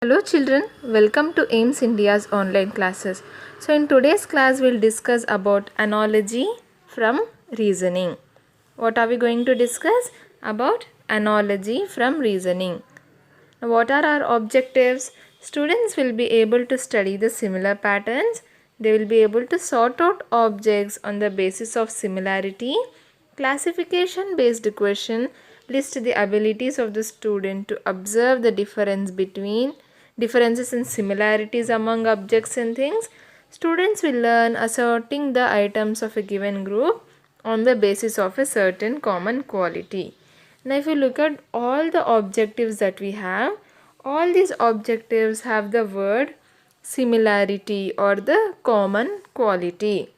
Hello children, welcome to AIMS India's online classes. So in today's class we'll discuss about analogy from reasoning. What are we going to discuss? About analogy from reasoning. Now, what are our objectives? Students will be able to study the similar patterns. They will be able to sort out objects on the basis of similarity. Classification based question list the abilities of the student to observe the differences and similarities among objects and things. Students will learn assorting the items of a given group on the basis of a certain common quality. Now if you look at all the objectives that we have, all these objectives have the word similarity or the common quality.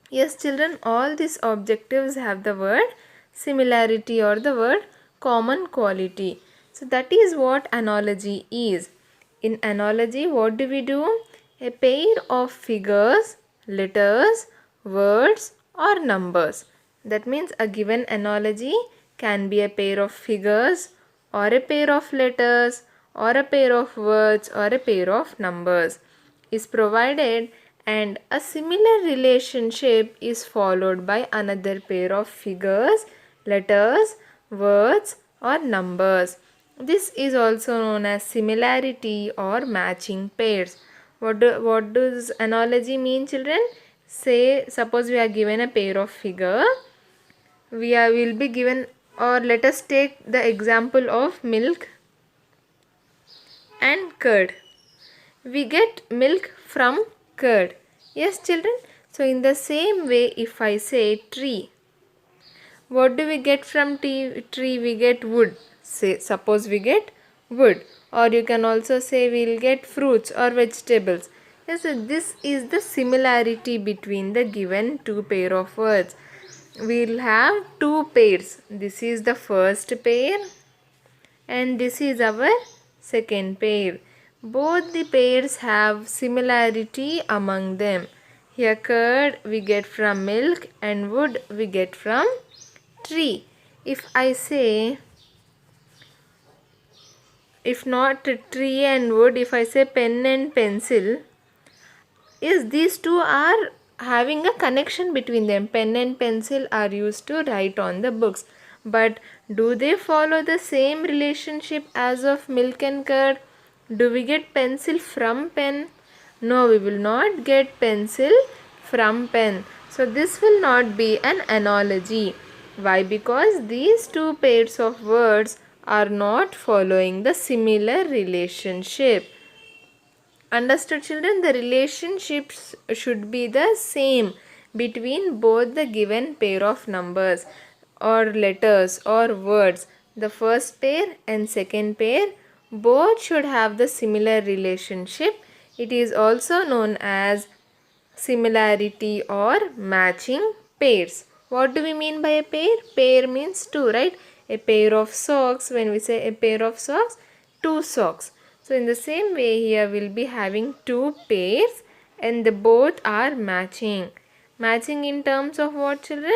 Yes children, all these objectives have the word similarity or the word common quality. So that is what analogy is. In analogy, what do we do? A pair of figures, letters, words or numbers. That means a given analogy can be a pair of figures or a pair of letters or a pair of words or a pair of numbers is provided and a similar relationship is followed by another pair of figures, letters, words or numbers. This is also known as similarity or matching pairs. What does analogy mean children? Suppose we are given a pair of figure. Will be given, or let us take the example of milk and curd. We get milk from curd. Yes children. So in the same way, if I say tree, what do we get from tree? We get wood. Suppose we get wood, or you can also say we'll get fruits or vegetables. Yes, so this is the similarity between the given two pair of words. We'll have two pairs. This is the first pair and this is our second pair. Both the pairs have similarity among them. Here curd we get from milk and wood we get from tree. If I say, if not tree and wood, if I say pen and pencil, yes, these two are having a connection between them. Pen and pencil are used to write on the books. But do they follow the same relationship as of milk and curd? Do we get pencil from pen? No, we will not get pencil from pen. So this will not be an analogy. Why? Because these two pairs of words are not following the similar relationship. Understood children? The relationships should be the same between both the given pair of numbers or letters or words. The first pair and second pair both should have the similar relationship. It is also known as similarity or matching pairs. What do we mean by a pair? Pair means two, right? A pair of socks, when we say a pair of socks, two socks. So in the same way here we'll be having two pairs and the both are matching. Matching in terms of what children?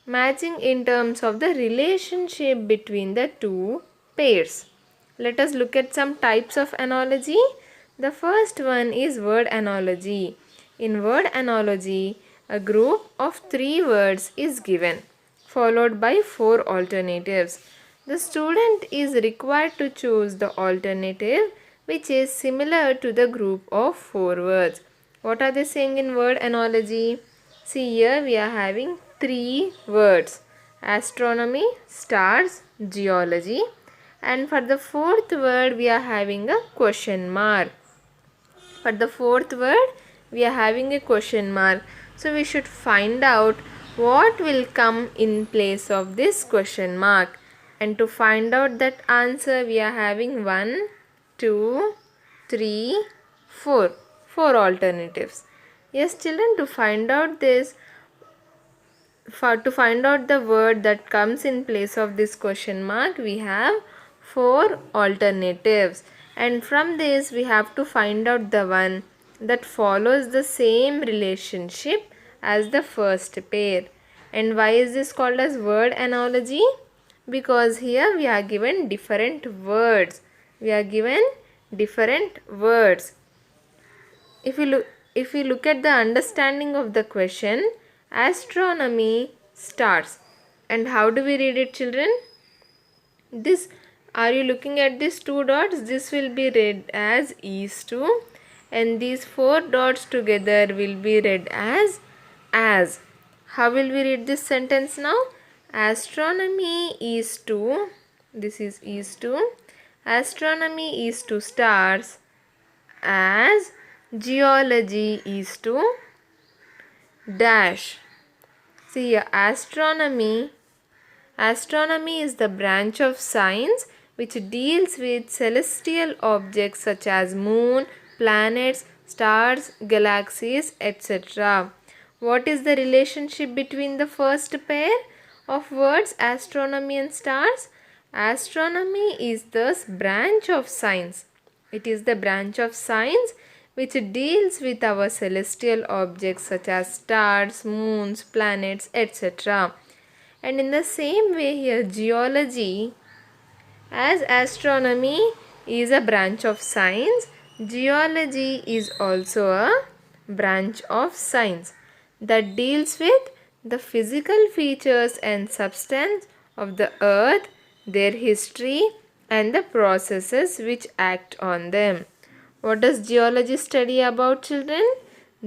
Matching in terms of the relationship between the two pairs. Let us look at some types of analogy. The first one is word analogy. In word analogy, a group of three words is given, followed by four alternatives. The student is required to choose the alternative which is similar to the group of four words. What are they saying in word analogy? See here we are having three words: astronomy, stars, geology, and for the fourth word we are having a question mark. For the fourth word we are having a question mark. So we should find out what will come in place of this question mark. And to find out that answer we are having 1, 2, 3, 4. 4 alternatives. Yes children, to find out this, to find out the word that comes in place of this question mark, we have 4 alternatives. And from this we have to find out the one that follows the same relationship as the first pair. And why is this called as word analogy? Because here we are given different words. We are given different words. If we look at the understanding of the question, astronomy stars. And how do we read it, children? This, are you looking at these two dots? This will be read as is to, and these four dots together will be read as. How will we read this sentence now? Astronomy is to, this is to, astronomy is to stars as geology is to dash. See here, Astronomy is the branch of science which deals with celestial objects such as moon, planets, stars, galaxies, etc. What is the relationship between the first pair of words, astronomy and stars? Astronomy is the branch of science. It is the branch of science which deals with our celestial objects such as stars, moons, planets, etc. And in the same way here, geology, as astronomy is a branch of science, geology is also a branch of science that deals with the physical features and substance of the earth, their history, and the processes which act on them. What does geology study about, children?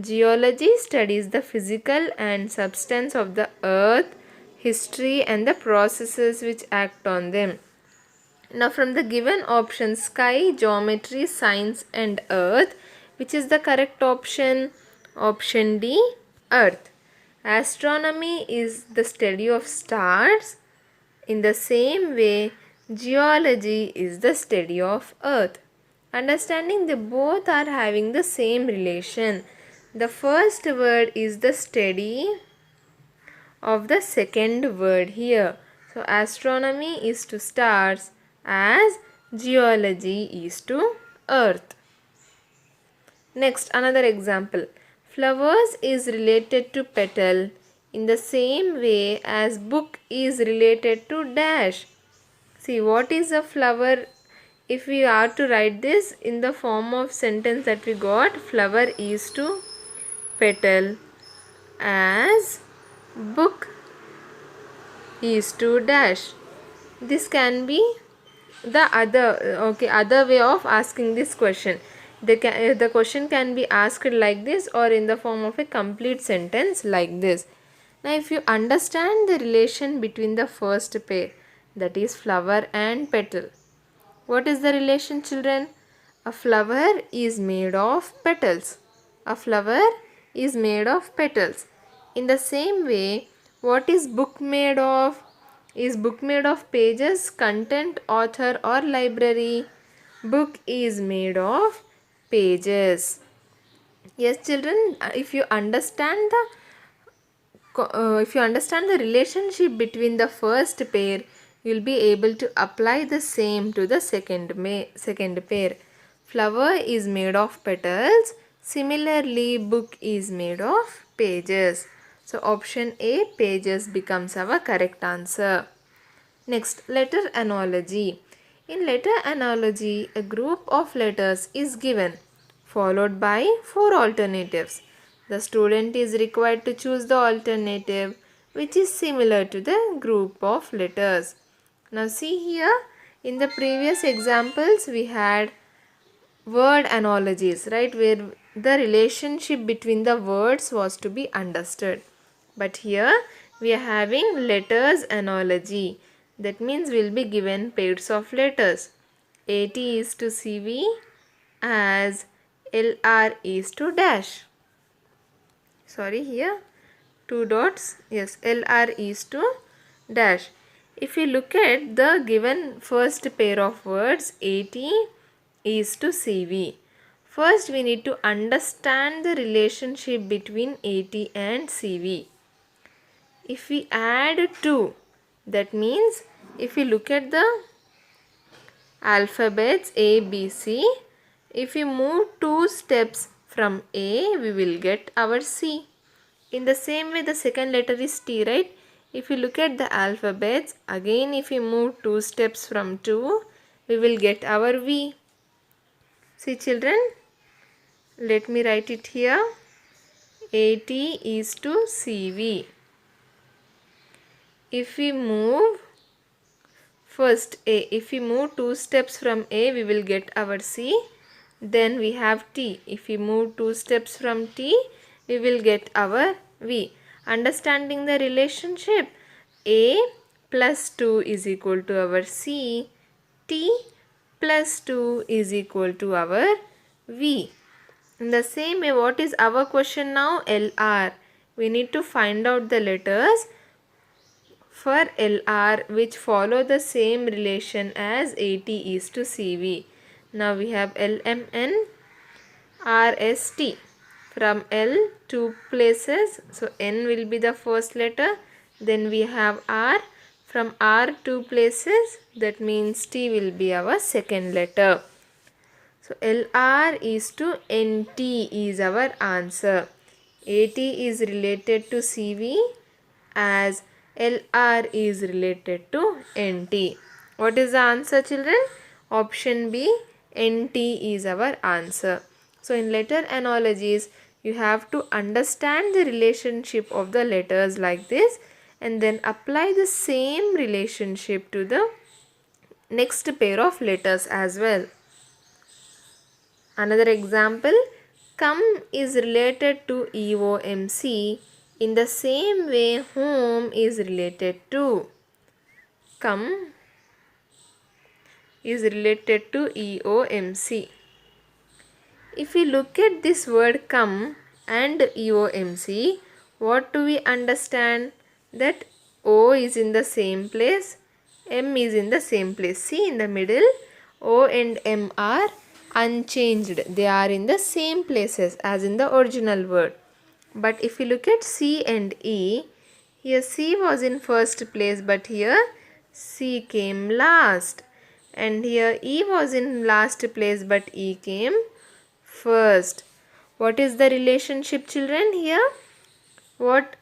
Geology studies the physical and substance of the earth, history, and the processes which act on them. Now from the given options, sky, geometry, science and earth, which is the correct option? Option D, earth. Astronomy is the study of stars. In the same way, geology is the study of earth. Understanding they both are having the same relation. The first word is the study of the second word here. So astronomy is to stars as geology is to earth. Next, another example. Flowers is related to petal in the same way as book is related to dash. See, what is a flower? If we are to write this in the form of sentence that we got, flower is to petal as book is to dash. This can be the other way of asking this question. The question can be asked like this or in the form of a complete sentence like this. Now if you understand the relation between the first pair, that is flower and petal. What is the relation, children? A flower is made of petals. A flower is made of petals. In the same way, what is book made of? Is book made of pages, content, author or library? Book is made of pages. Yes, children, if you understand the relationship between the first pair, you will be able to apply the same to the second pair. Flower is made of petals. Similarly, book is made of pages. So option A, pages, becomes our correct answer. Next, letter analogy. In letter analogy, a group of letters is given, followed by 4 alternatives. The student is required to choose the alternative which is similar to the group of letters. Now see here, in the previous examples we had word analogies, right, where the relationship between the words was to be understood. But here we are having letters analogy. That means we will be given pairs of letters. AT is to CV as LR is to dash. Sorry, here 2 dots. Yes, LR is to dash. If you look at the given first pair of words, AT is to CV. First, we need to understand the relationship between AT and CV. If we add 2, that means if we look at the alphabets A, B, C, if we move 2 steps from A, we will get our C. In the same way, the second letter is T, right? If you look at the alphabets, again if we move 2 steps from 2, we will get our V. See children, let me write it here. AT is to CV. If we move first A, if we move 2 steps from A, we will get our C. Then we have T. If we move 2 steps from T, we will get our V. Understanding the relationship, A plus 2 is equal to our C. T plus 2 is equal to our V. In the same way, what is our question now? LR. We need to find out the letters for LR which follow the same relation as AT is to CV. Now we have LMN, RST. From L, 2 places, so N will be the first letter. Then we have R. From R, 2 places, that means T will be our second letter. So LR is to NT is our answer. AT is related to CV as LR is related to NT. What is the answer children? Option B, NT is our answer. So in letter analogies, you have to understand the relationship of the letters like this and then apply the same relationship to the next pair of letters as well. Another example, come is related to EOMC in the same way home is related to. Come is related to EOMC. If we look at this word come and EOMC, what do we understand? That O is in the same place, M is in the same place. See in the middle, O and M are unchanged. They are in the same places as in the original word. But if you look at C and E, here C was in first place but here C came last. And here E was in last place but E came first. What is the relationship children here? What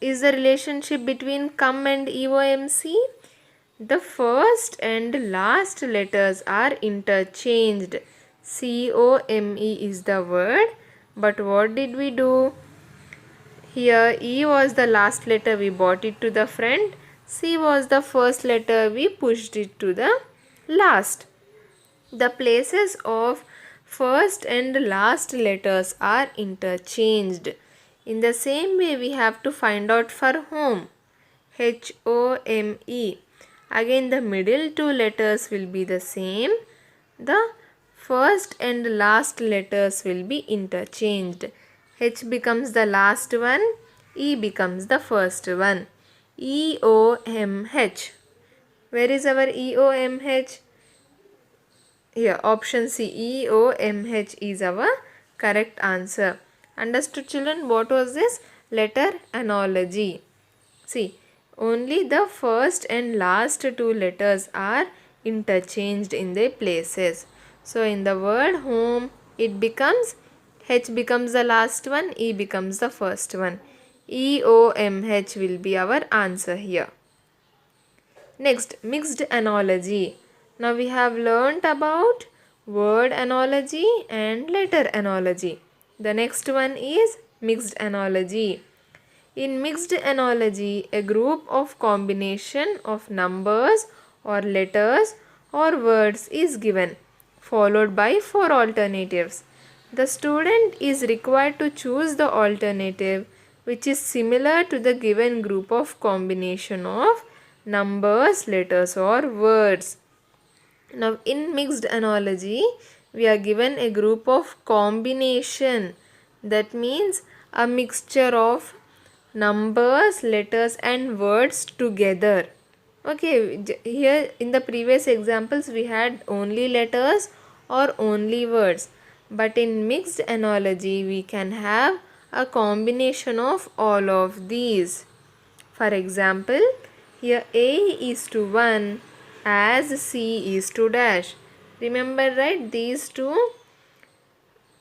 is the relationship between come and EOMC? The first and last letters are interchanged. COME is the word, but what did we do? Here E was the last letter, we brought it to the front. C was the first letter, we pushed it to the last. The places of first and last letters are interchanged. In the same way, we have to find out for home. HOME. Again, the middle 2 letters will be the same. The first and last letters will be interchanged. H becomes the last one. E becomes the first one. EOMH. Where is our EOMH? Here, option C, EOMH is our correct answer. Understood children? What was this? Letter analogy. See, only the first and last 2 letters are interchanged in their places. So, in the word home, it becomes, H becomes the last one, E becomes the first one. EOMH will be our answer here. Next, mixed analogy. Now we have learnt about word analogy and letter analogy. The next one is mixed analogy. In mixed analogy, a group of combination of numbers or letters or words is given, followed by 4 alternatives. The student is required to choose the alternative which is similar to the given group of combination of numbers, letters or words. Now in mixed analogy, we are given a group of combination. That means a mixture of numbers, letters and words together. Okay, here in the previous examples we had only letters or only words. But in mixed analogy, we can have a combination of all of these. For example, here A is to 1 as C is to dash. Remember, right, these two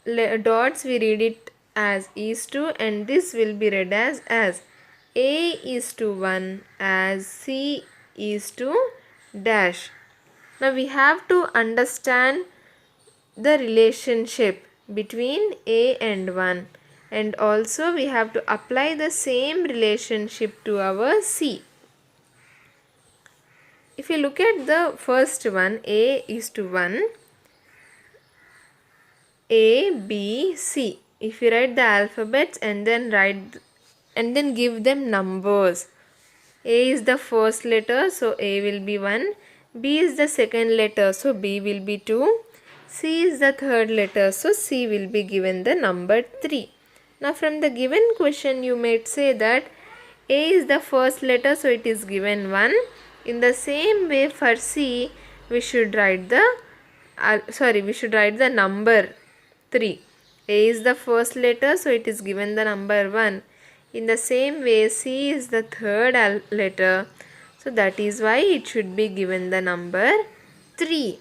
dots we read it as is to and this will be read as A is to 1 as C is to dash. Now we have to understand the relationship between A and 1, and also we have to apply the same relationship to our C. If you look at the first one, A is to 1, A, B, C. If you write the alphabets and then give them numbers. A is the first letter, so A will be 1. B is the second letter, so B will be 2. C is the third letter, so C will be given the number 3. Now from the given question you might say that A is the first letter, so it is given 1. In the same way for C, we should write the number 3. A is the first letter, so it is given the number 1. In the same way, C is the third letter, so that is why it should be given the number 3.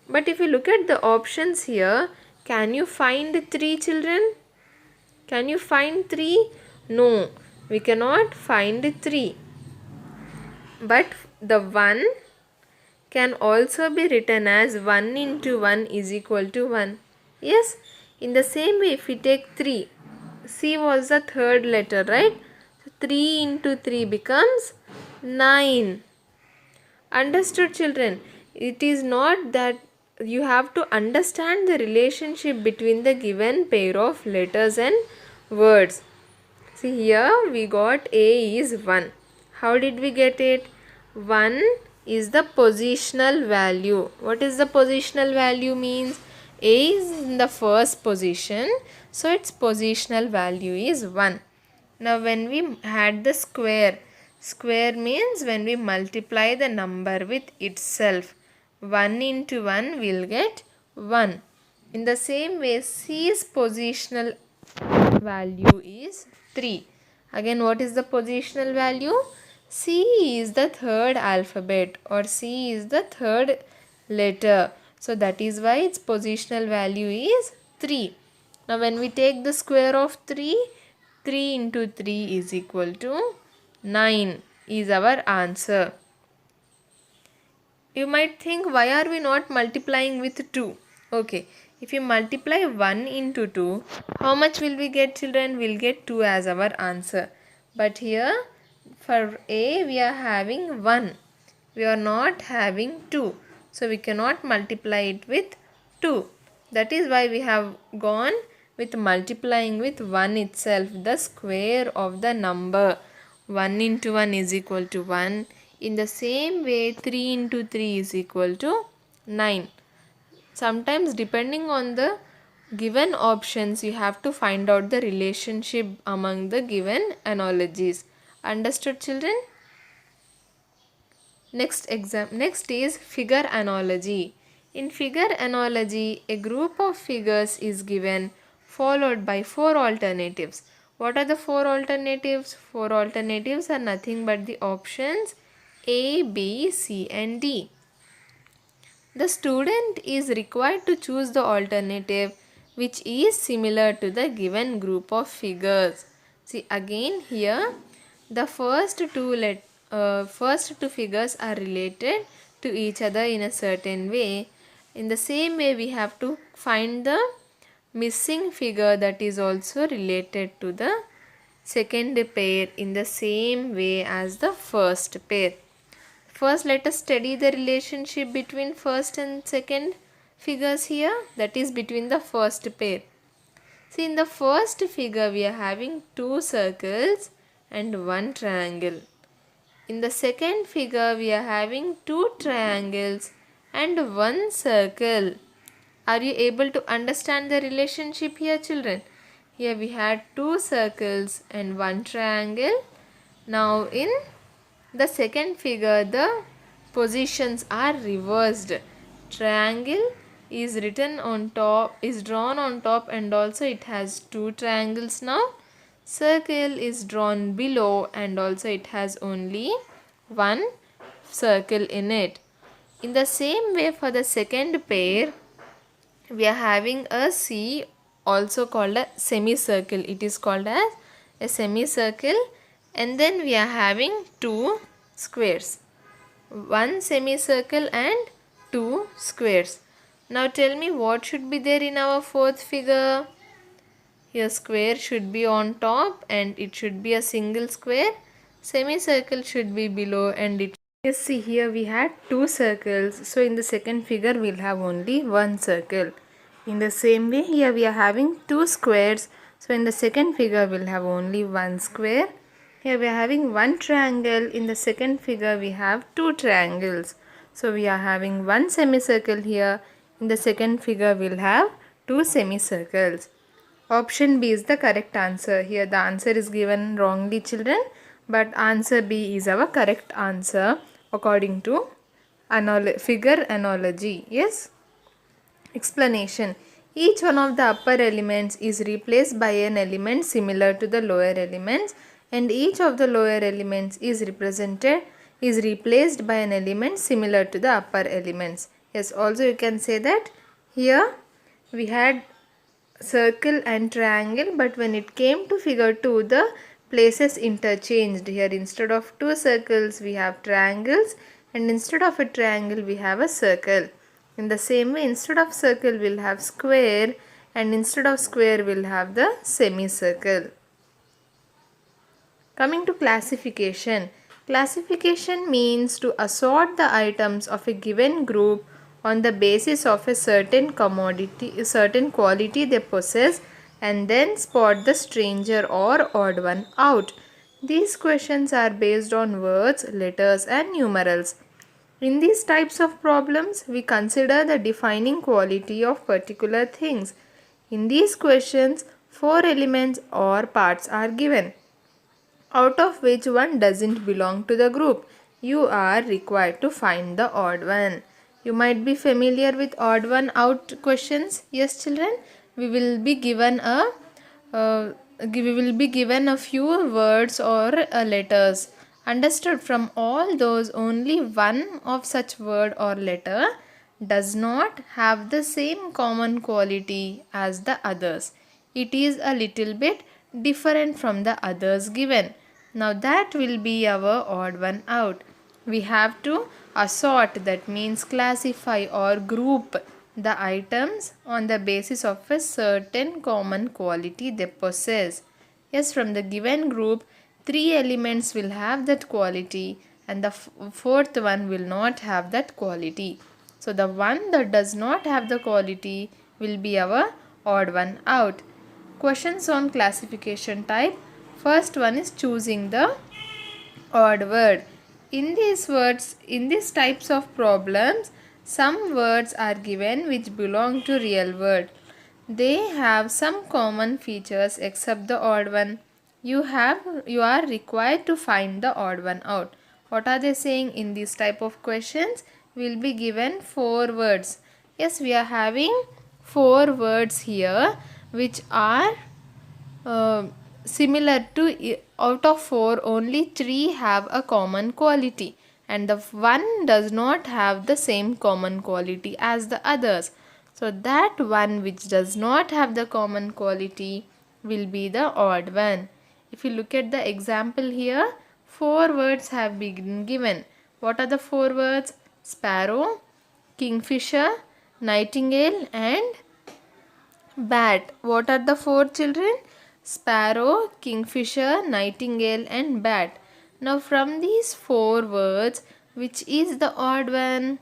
But if you look at the options here, can you find 3 children? Can you find 3? No, we cannot find 3. But the 1 can also be written as 1 into 1 is equal to 1. Yes, in the same way if we take 3, C was the third letter, right? So 3 into 3 becomes 9. Understood, children? It is not that you have to understand the relationship between the given pair of letters and words. See here we got A is 1. How did we get it? 1 is the positional value. What is the positional value means? A is in the first position, so its positional value is 1. Now when we had the square means when we multiply the number with itself. 1 into 1 will get 1. In the same way, C's positional value is 3. Again, what is the positional value? C is the third alphabet, or C is the third letter. So that is why its positional value is 3. Now when we take the square of 3, 3 into 3 is equal to 9 is our answer. You might think, why are we not multiplying with 2? Okay, if you multiply 1 into 2, how much will we get, children? We'll get 2 as our answer. But here for A we are having 1. We are not having 2. So we cannot multiply it with 2. That is why we have gone with multiplying with 1 itself, the square of the number. 1 into 1 is equal to 1. In the same way, 3 into 3 is equal to 9. Sometimes depending on the given options, you have to find out the relationship among the given analogies. Understood, children? Next is figure analogy. In figure analogy, a group of figures is given followed by 4 alternatives. What are the 4 alternatives? 4 alternatives are nothing but the options A, B, C and D. The student is required to choose the alternative which is similar to the given group of figures. See again here the first two figures are related to each other in a certain way. In the same way we have to find the missing figure that is also related to the second pair in the same way as the first pair. First let us study the relationship between first and second figures here, that is between the first pair. See in the first figure we are having 2 circles and 1 triangle. In the second figure we are having 2 triangles and 1 circle. Are you able to understand the relationship here, children? Here we had 2 circles and 1 triangle. Now in the second figure the positions are reversed. Triangle is drawn on top and also it has 2 triangles now. Circle is drawn below and also it has only 1 circle in it. In the same way for the second pair we are having a C, also called a semicircle. It is called as a semicircle, and then we are having 2 squares. 1 semicircle and 2 squares. Now tell me what should be there in our fourth figure. Here square should be on top and it should be a single square. Semicircle should be below and it. Yes, see here we had two circles. So in the second figure we'll have only one circle. In the same way here we are having two squares. So in the second figure we'll have only one square. Here we are having one triangle. In the second figure we have two triangles. So we are having one semicircle here. In the second figure we'll have two semicircles. Option B is the correct answer. Here the answer is given wrongly, children, but answer B is our correct answer according to figure analogy. Yes. Explanation. Each one of the upper elements is replaced by an element similar to the lower elements, and each of the lower elements is replaced by an element similar to the upper elements. Yes, also you can say that here we had circle and triangle, but when it came to figure 2 the places interchanged. Here instead of two circles we have triangles, and instead of a triangle we have a circle. In the same way, instead of circle we'll have square, and instead of square we'll have the semicircle. Coming to classification. Classification means to assort the items of a given group on the basis of a certain quality they possess, and then spot the stranger or odd one out. These questions are based on words, letters and numerals. In these types of problems, we consider the defining quality of particular things. In these questions, 4 elements or parts are given, out of which one doesn't belong to the group. You are required to find the odd one. You might be familiar with odd one out questions. Yes, children, we will be given a few words or letters. Understood? From all those, only one of such word or letter does not have the same common quality as the others. It is a little bit different from the others given. Now that will be our odd one out. We have to assort, that means classify or group the items on the basis of a certain common quality they possess. Yes, from the given group, 3 elements will have that quality and the fourth one will not have that quality. So the one that does not have the quality will be our odd one out. Questions on classification type. First one is choosing the odd word. In these types of problems, some words are given which belong to real word. They have some common features except the odd one. You are required to find the odd one out. What are they saying in this type of questions? Will be given 4 words. Yes, we are having 4 words here which are similar to, out of 4 only 3 have a common quality and the one does not have the same common quality as the others. So that one which does not have the common quality will be the odd one. If you look at the example here, 4 words have been given. What are the 4 words? Sparrow, kingfisher, nightingale and bat. What are the 4 children? Sparrow, kingfisher, nightingale and bat. Now from these 4 words, which is the odd one?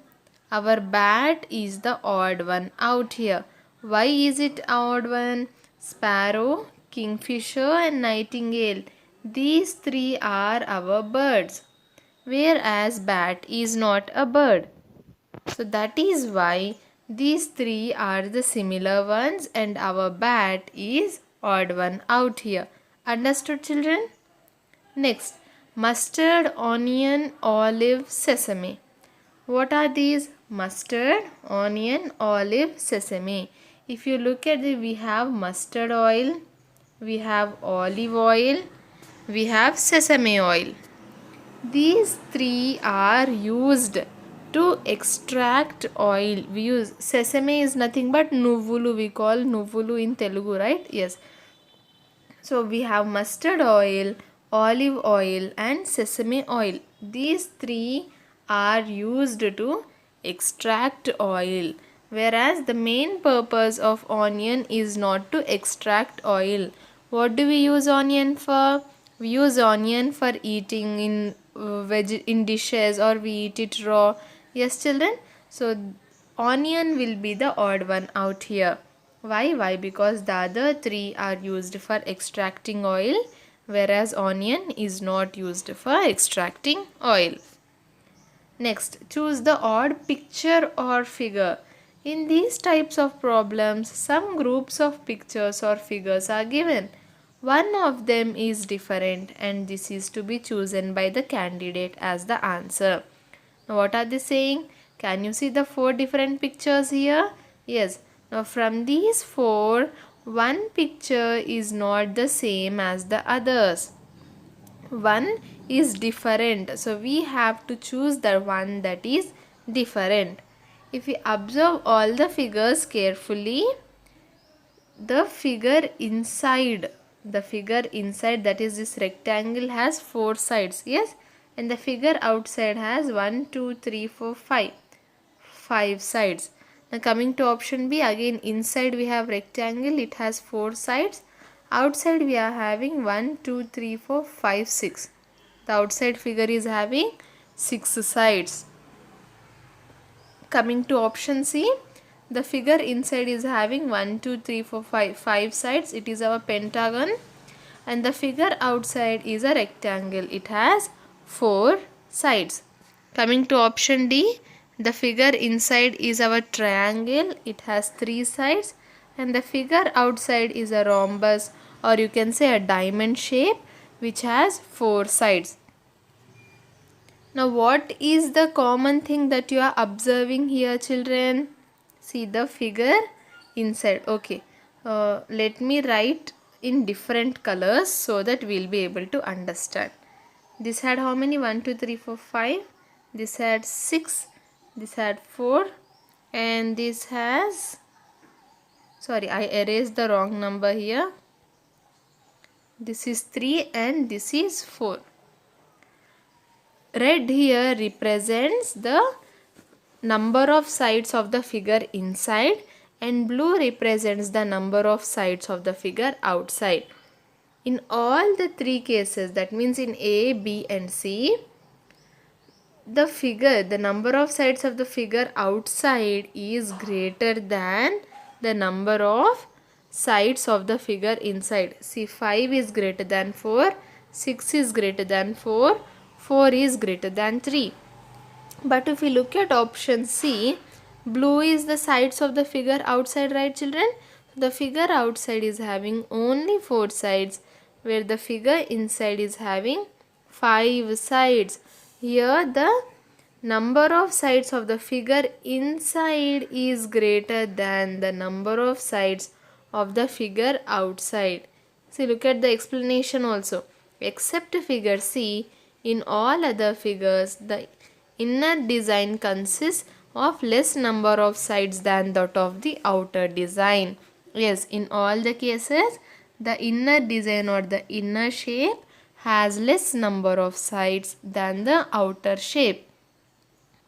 Our bat is the odd one out here. Why is it odd one? Sparrow, kingfisher and nightingale. These 3 are our birds, whereas bat is not a bird. So that is why these 3 are the similar ones and our bat is odd one out here. Understood, children? Next, mustard, onion, olive, sesame. What are these? Mustard, onion, olive, sesame. If you look at it, we have mustard oil, we have olive oil, we have sesame oil. These 3 are used to extract oil. We use sesame is nothing but nuvulu. We call nuvulu in Telugu, right? Yes. So we have mustard oil, olive oil and sesame oil. These 3 are used to extract oil. Whereas the main purpose of onion is not to extract oil. What do we use onion for? We use onion for eating in in dishes, or we eat it raw. Yes, children? So onion will be the odd one out here. Why? Why? Because the other three are used for extracting oil, whereas onion is not used for extracting oil. Next, choose the odd picture or figure. In these types of problems, some groups of pictures or figures are given. One of them is different, and this is to be chosen by the candidate as the answer. Now, what are they saying? Can you see the 4 different pictures here? Yes. Now, from these 4, one picture is not the same as the others. One is different, so we have to choose the one that is different. If we observe all the figures carefully, the figure inside that is this rectangle has 4 sides, yes, and the figure outside has 1 2 3 4 5 sides. Now coming to option B, again inside we have rectangle, it has 4 sides. Outside we are having 1 2 3 4 5 6. The outside figure is having 6 sides. Coming to option C, the figure inside is having 1 2 3 4 5 sides. It is our pentagon, and the figure outside is a rectangle. It has 4 sides. Coming to option D, the figure inside is our triangle. It has 3 sides, and the figure outside is a rhombus, or you can say a diamond shape, which has 4 sides. Now what is the common thing that you are observing here, children? See the figure inside. Okay, let me write in different colors so that we will be able to understand. This had how many? 1 2 3 4 5. This had 6. This had 4. And this has, sorry, I erased the wrong number here. This is 3 and this is 4. Red here represents the number of sides of the figure inside, and blue represents the number of sides of the figure outside. In all the 3 cases, that means in A, B and C, the number of sides of the figure outside is greater than the number of sides of the figure inside. See, 5 is greater than 4, 6 is greater than 4, 4 is greater than 3. But if we look at option C, blue is the sides of the figure outside, right children? The figure outside is having only 4 sides, where the figure inside is having 5 sides. Here the number of sides of the figure inside is greater than the number of sides of the figure outside. See, look at the explanation also. Except figure C, in all other figures, the inner design consists of less number of sides than that of the outer design. Yes, in all the cases, the inner design or the inner shape has less number of sides than the outer shape.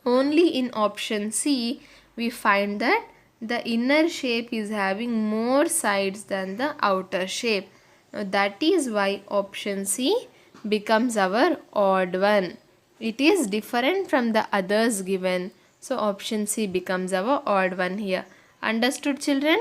Only in option C, we find that the inner shape is having more sides than the outer shape. Now that is why option C becomes our odd one. It is different from the others given. So option C becomes our odd one here. Understood, children?